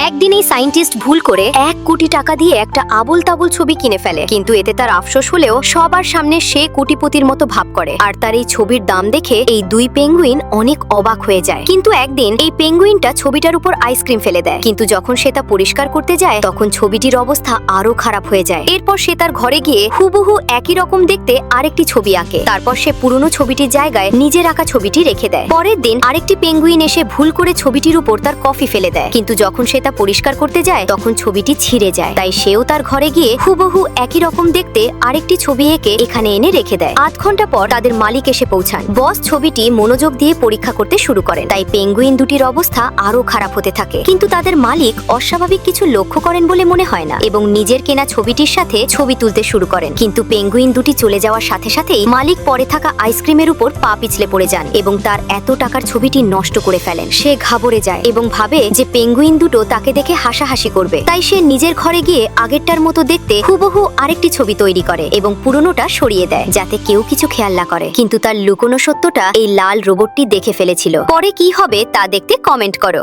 একদিন এই সায়েন্টিস্ট ভুল করে 1 কোটি টাকা দিয়ে একটা আবোল তাবোল ছবি কিনে ফেলে, কিন্তু এতে তার আফসোস হলেও সবার সামনে সে কোটিপতির মতো ভাব করে। আর তার এই ছবির দাম দেখে এই দুই পেঙ্গুইন অনেক অবাক হয়ে যায়। কিন্তু একদিন এই পেঙ্গুইনটা ছবিটার উপর আইসক্রিম ফেলে দেয়, কিন্তু যখন সে তা পরিষ্কার করতে যায় তখন ছবিটির অবস্থা আরো খারাপ হয়ে যায়। এরপর সে তার ঘরে গিয়ে হুবহু একই রকম দেখতে আরেকটি ছবি আঁকে। তারপর সে পুরনো ছবিটির জায়গায় নিজের আঁকা ছবিটি রেখে দেয়। পরের দিন আরেকটি পেঙ্গুইন এসে ভুল করে ছবিটির উপর তার কফি ফেলে দেয়, কিন্তু যখন সে তা পরিষ্কার করতে যায় তখন ছবিটি ছিঁড়ে যায়। তাই সেও তার ঘরে গিয়ে হুবহু একই রকম দেখতে আরেকটি ছবি এঁকে এখানে এনে রেখে দেয়। 8 ঘন্টা পর তাদের মালিক এসে পৌঁছান। বস ছবিটি মনোযোগ দিয়ে পরীক্ষা করতে শুরু করেন। তাই পেঙ্গুইন দুটির অবস্থা আরো খারাপ হতে থাকে, কিন্তু তাদের মালিক অস্বাভাবিক কিছু লক্ষ্য করেন বলে মনে হয় না এবং নিজের কেনা ছবিটির সাথে ছবি তুলতে শুরু করেন। কিন্তু পেঙ্গুইন দুটি চলে যাওয়ার সাথে সাথেই মালিক পরে থাকা আইসক্রিমের উপর পা পিছলে পড়ে যান এবং তার এত টাকার ছবিটি নষ্ট করে ফেলেন। সে ঘাবড়ে যায় এবং ভাবে যে পেঙ্গুইন দুটো তাকে দেখে হাসাহাসি করবে। তাই সে নিজের ঘরে গিয়ে আগেরটার মতো দেখতে হুবহু আরেকটি ছবি তৈরি করে এবং পুরনোটা সরিয়ে দেয় যাতে কেউ কিছু খেয়াল না করে। কিন্তু তার লুকোনো সত্যটা এই লাল রোবটটি দেখে ফেলেছিল। পরে কি হবে তা দেখতে কমেন্ট করো।